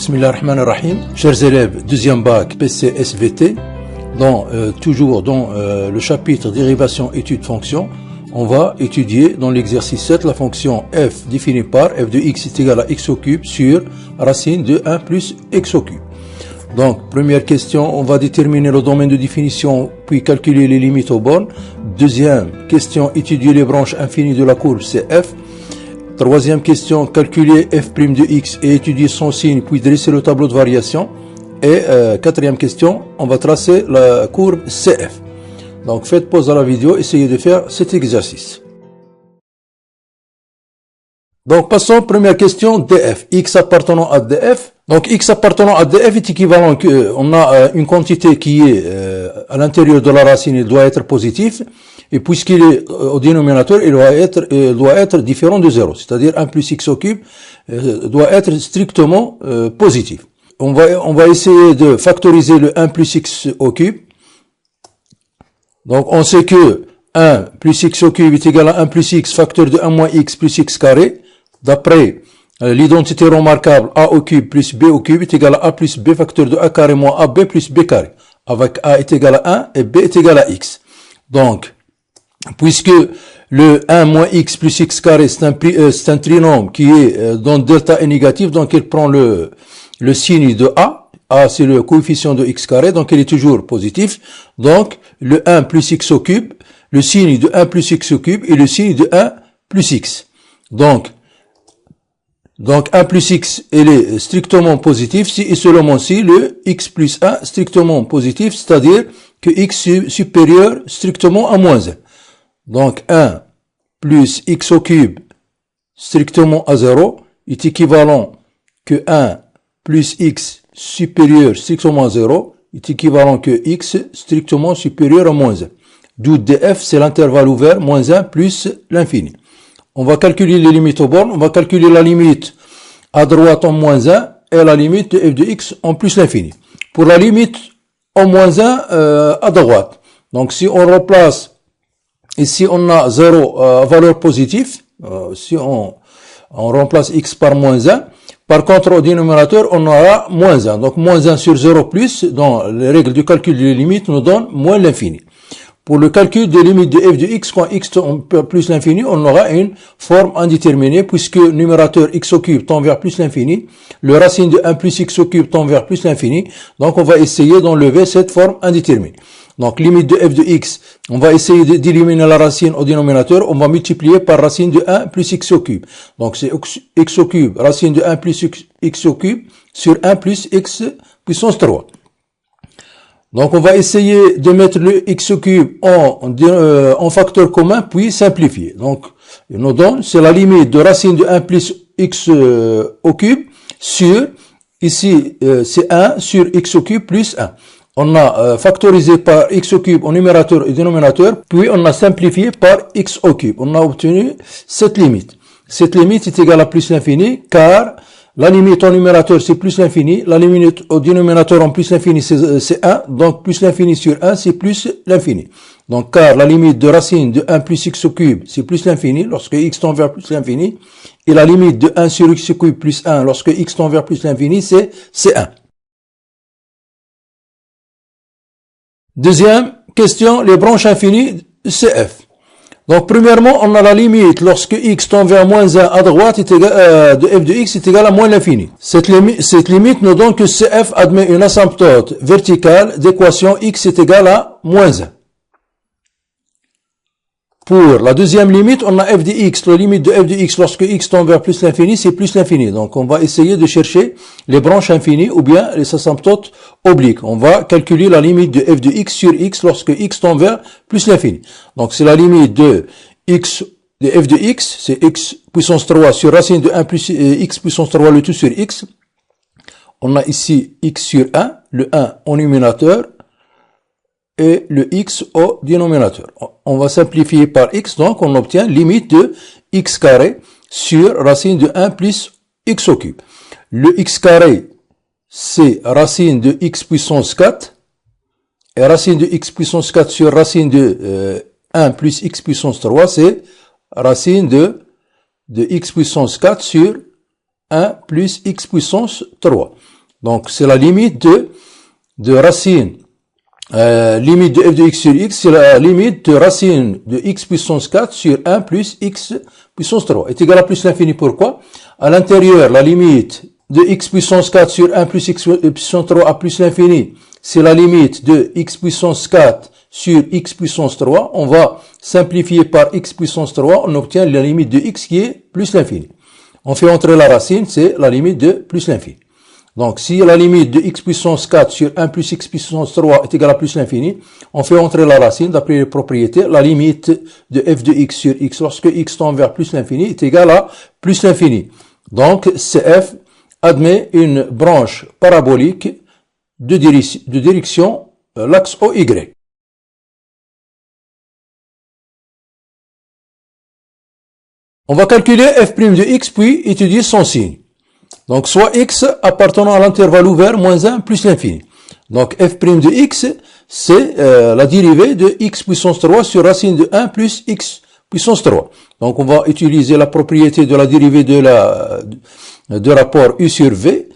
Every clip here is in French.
Bismillahirrahmanirrahim. Chers élèves, deuxième bac PC-SVT, toujours dans le chapitre dérivation étude fonction, on va étudier dans l'exercice 7 la fonction f définie par f de x est égal à x au cube sur racine de 1 plus x au cube. Donc, première question, on va déterminer le domaine de définition, puis calculer les limites aux bornes. Deuxième question, étudier les branches infinies de la courbe CF. Troisième question, calculer f' de x et étudier son signe, puis dresser le tableau de variation. Et quatrième question, on va tracer la courbe CF. Donc, faites pause à la vidéo, essayez de faire cet exercice. Donc, passons, première question, df. X appartenant à df. Donc, x appartenant à df est équivalent que, on a une quantité qui est à l'intérieur de la racine, il doit être positif. Et puisqu'il est au dénominateur, il doit être différent de 0. C'est-à-dire 1 plus x au cube doit être strictement positif. On va essayer de factoriser le 1 plus x au cube. Donc, on sait que 1 plus x au cube est égal à 1 plus x facteur de 1 moins x plus x carré. D'après l'identité remarquable a au cube plus b au cube est égal à plus b facteur de a carré moins ab plus b carré. Avec a est égal à 1 et b est égal à x. Donc, puisque le 1 moins x plus x carré c'est un trinôme qui est dont delta est négatif, donc il prend le signe de a. A c'est le coefficient de x carré, donc il est toujours positif. Donc, le 1 plus x au cube, le signe de 1 plus x au cube et le signe de 1 plus x. Donc 1 plus x, il est strictement positif si et seulement si le x plus 1 strictement positif, c'est-à-dire que x est supérieur strictement à moins 1. Donc 1 plus x au cube strictement à 0 est équivalent que 1 plus x supérieur strictement à 0 est équivalent que x strictement supérieur à moins 1. D'où df, c'est l'intervalle ouvert, moins 1 plus l'infini. On va calculer les limites aux bornes. On va calculer la limite à droite en moins 1 et la limite de f de x en plus l'infini. Pour la limite en moins 1 à droite. Donc si on replace, ici on a 0 valeur positive, si on remplace x par moins 1, par contre au dénominateur on aura moins 1. Donc moins 1 sur 0 plus, dans les règles de calcul des limites, nous donne moins l'infini. Pour le calcul des limites de f de x, quand x tend plus l'infini, on aura une forme indéterminée, puisque le numérateur x au cube tend vers plus l'infini, le racine de 1 plus x au cube tend vers plus l'infini, donc on va essayer d'enlever cette forme indéterminée. Donc limite de f de x, on va essayer d'éliminer la racine au dénominateur, on va multiplier par racine de 1 plus x au cube. Donc c'est x au cube, racine de 1 plus x au cube, sur 1 plus x puissance 3. Donc, on va essayer de mettre le x au cube en facteur commun, puis simplifier. Donc, il nous donne, c'est la limite de racine de 1 plus x au cube sur, ici, c'est 1 sur x au cube plus 1. On a factorisé par x au cube au numérateur et dénominateur, puis on a simplifié par x au cube. On a obtenu cette limite. Cette limite est égale à plus l'infini, car la limite au numérateur, c'est plus l'infini. La limite au dénominateur en plus l'infini, c'est 1. Donc, plus l'infini sur 1, c'est plus l'infini. Donc, car la limite de racine de 1 plus x au cube, c'est plus l'infini, lorsque x tend vers plus l'infini. Et la limite de 1 sur x au cube plus 1, lorsque x tend vers plus l'infini, c'est 1. Deuxième question, les branches infinies CF. Donc, premièrement, on a la limite lorsque x tend vers moins 1 à droite de f de x est égal à moins l'infini. Cette limite nous donne que CF admet une asymptote verticale d'équation x est égal à moins 1. Pour la deuxième limite, on a f de x, la limite de f de x lorsque x tend vers plus l'infini, c'est plus l'infini. Donc, on va essayer de chercher les branches infinies ou bien les asymptotes obliques. On va calculer la limite de f de x sur x lorsque x tend vers plus l'infini. Donc, c'est la limite de x, de f de x, c'est x puissance 3 sur racine de 1 plus x puissance 3 le tout sur x. On a ici x sur 1, le 1 au numérateur, et le x au dénominateur. On va simplifier par x, donc on obtient limite de x carré sur racine de 1 plus x au cube. Le x carré, c'est racine de x puissance 4, et racine de x puissance 4 sur racine de 1 plus x puissance 3, c'est racine de x puissance 4 sur 1 plus x puissance 3. Donc, c'est la limite de racine. Limite de f de x sur x, c'est la limite de racine de x puissance 4 sur 1 plus x puissance 3 est égal à plus l'infini. Pourquoi? À l'intérieur, la limite de x puissance 4 sur 1 plus x puissance 3 à plus l'infini, c'est la limite de x puissance 4 sur x puissance 3. On va simplifier par x puissance 3, on obtient la limite de x qui est plus l'infini. On fait entrer la racine, c'est la limite de plus l'infini. Donc, si la limite de x puissance 4 sur 1 plus x puissance 3 est égale à plus l'infini, on fait entrer la racine d'après les propriétés. La limite de f de x sur x lorsque x tend vers plus l'infini est égale à plus l'infini. Donc, CF admet une branche parabolique de direction l'axe OY. On va calculer f' de x puis étudier son signe. Donc, soit x appartenant à l'intervalle ouvert moins 1 plus l'infini. Donc, f' de x, c'est la dérivée de x puissance 3 sur racine de 1 plus x puissance 3. Donc, on va utiliser la propriété de la dérivée de rapport u sur v.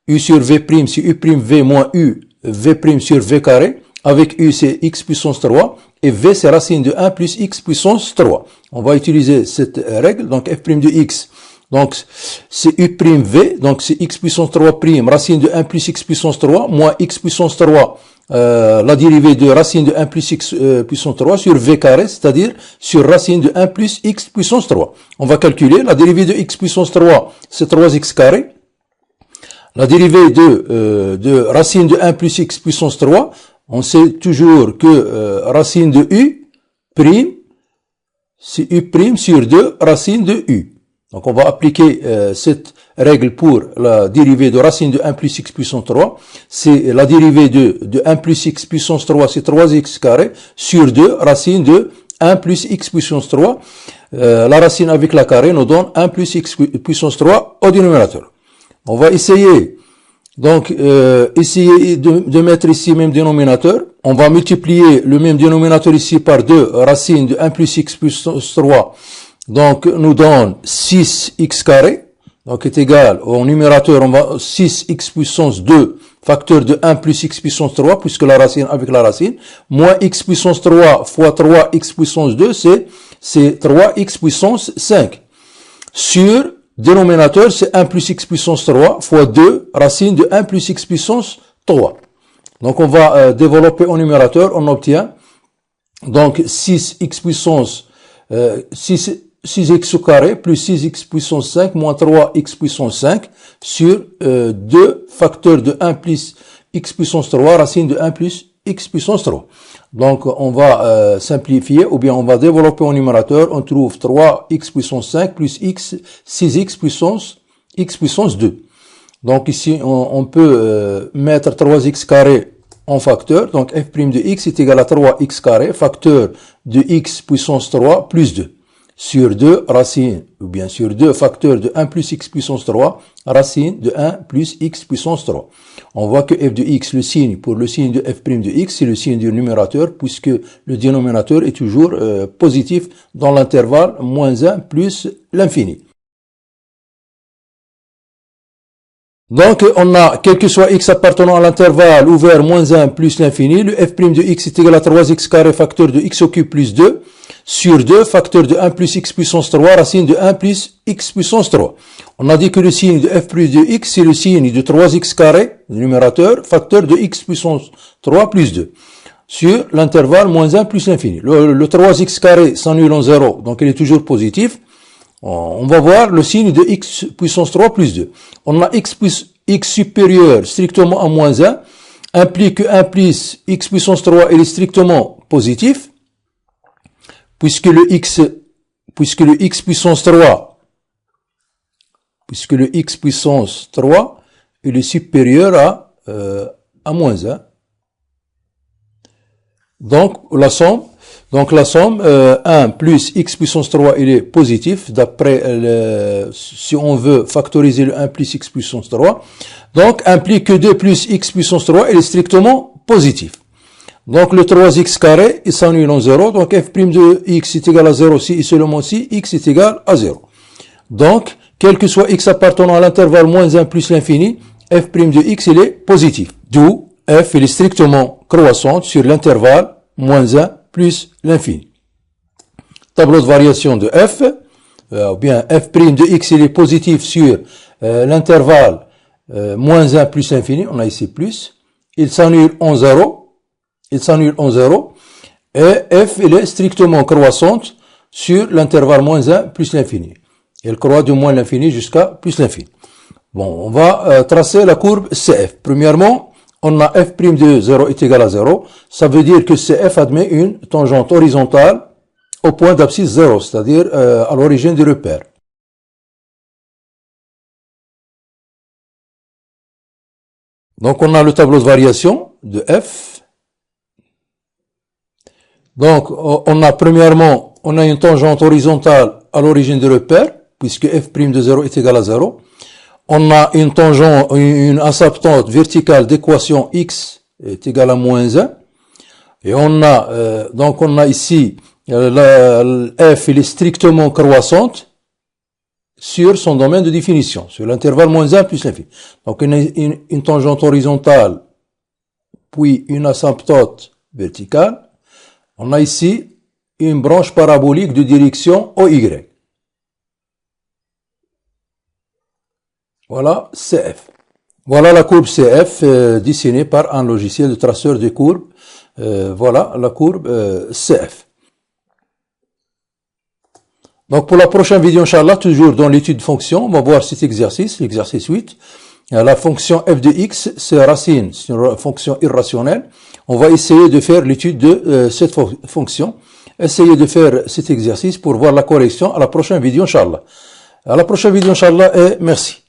U sur v', c'est u'v moins u, v' sur v carré. Avec u, c'est x puissance 3. Et v, c'est racine de 1 plus x puissance 3. On va utiliser cette règle. Donc, f' de x. Donc, c'est u'v, donc c'est x puissance 3 prime, racine de 1 plus x puissance 3, moins x puissance 3, la dérivée de racine de 1 plus x puissance 3 sur v carré, c'est-à-dire sur racine de 1 plus x puissance 3. On va calculer la dérivée de x puissance 3, c'est 3x carré. La dérivée de racine de 1 plus x puissance 3, on sait toujours que racine de u prime, c'est u prime sur 2 racine de u. Donc, on va appliquer cette règle pour la dérivée de racine de 1 plus x puissance 3. C'est la dérivée de 1 plus x puissance 3, c'est 3x carré, sur 2 racine de 1 plus x puissance 3. La racine avec la carré nous donne 1 plus x puissance 3 au dénominateur. On va essayer, donc, essayer de mettre ici le même dénominateur. On va multiplier le même dénominateur ici par 2 racine de 1 plus x puissance 3. Donc, nous donne 6x carré, donc est égal au numérateur, on va 6x puissance 2, facteur de 1 plus x puissance 3, puisque la racine avec la racine, moins x puissance 3 fois 3x puissance 2, c'est 3x puissance 5. Sur dénominateur, c'est 1 plus x puissance 3 fois 2, racine de 1 plus x puissance 3. Donc, on va développer au numérateur, on obtient, donc 6x puissance 6x au carré plus 6x puissance 5 moins 3x puissance 5 sur 2 facteurs de 1 plus x puissance 3 racine de 1 plus x puissance 3. Donc, on va simplifier ou bien on va développer au numérateur. On trouve 3x puissance 5 plus x, 6x puissance x puissance 2. Donc, ici, on peut mettre 3x carré en facteur. Donc, f' de x est égal à 3x carré, facteur de x puissance 3 plus 2. Sur 2 racine, ou bien sur 2 facteurs de 1 plus x puissance 3, racine de 1 plus x puissance 3. On voit que f de x, le signe pour le signe de f' de x, c'est le signe du numérateur, puisque le dénominateur est toujours positif dans l'intervalle moins 1 plus l'infini. Donc, on a, quel que soit x appartenant à l'intervalle ouvert moins 1 plus l'infini, le f' de x est égal à 3x carré facteur de x au cube plus 2, sur 2 facteur de 1 plus x puissance 3, racine de 1 plus x puissance 3. On a dit que le signe de f' de x, c'est le signe de 3x carré, le numérateur, facteur de x puissance 3 plus 2, sur l'intervalle moins 1 plus l'infini. Le 3x carré s'annule en 0, donc il est toujours positif. On va voir le signe de x puissance 3 plus 2. On a x supérieur strictement à moins 1, implique que 1 plus x puissance 3 est strictement positif, puisque le x puissance 3 il est supérieur à moins 1. Donc, la somme, 1 plus x puissance 3, il est positif, d'après si on veut factoriser le 1 plus x puissance 3. Donc, implique que 2 plus x puissance 3, il est strictement positif. Donc, le 3x carré, il s'annule en 0. Donc, f' de x est égal à 0 si et seulement si x est égal à 0. Donc, quel que soit x appartenant à l'intervalle moins 1 plus l'infini, f' de x, il est positif. D'où f, il est strictement croissante sur l'intervalle moins 1 plus l'infini. Tableau de variation de f, ou bien f' de x, il est positif sur l'intervalle moins 1 plus l'infini, on a ici plus. Il s'annule en 0. Il s'annule en 0. Et f, il est strictement croissante sur l'intervalle moins 1 plus l'infini. Elle croît de moins l'infini jusqu'à plus l'infini. Bon, on va tracer la courbe CF. Premièrement, on a f' de 0 est égal à 0. Ça veut dire que CF admet une tangente horizontale au point d'abscisse 0, c'est-à-dire à l'origine du repère. Donc, on a le tableau de variation de f. Donc, on a premièrement, on a une tangente horizontale à l'origine du repère, puisque f' de 0 est égal à 0. On a une tangente, une asymptote verticale d'équation x est égale à moins 1. Et on a, donc on a ici, f, il est strictement croissante sur son domaine de définition, sur l'intervalle moins 1 plus l'infini. Donc une tangente horizontale, puis une asymptote verticale. On a ici une branche parabolique de direction OY. Voilà CF. Voilà la courbe CF dessinée par un logiciel de traceur de courbes. Voilà la courbe CF. Donc pour la prochaine vidéo, Inch'Allah, toujours dans l'étude de fonction, on va voir cet exercice, l'exercice 8. La fonction f de x, c'est racine, c'est une fonction irrationnelle. On va essayer de faire l'étude de cette fonction. Essayez de faire cet exercice pour voir la correction à la prochaine vidéo, Inch'Allah. À la prochaine vidéo, Inch'Allah, et merci.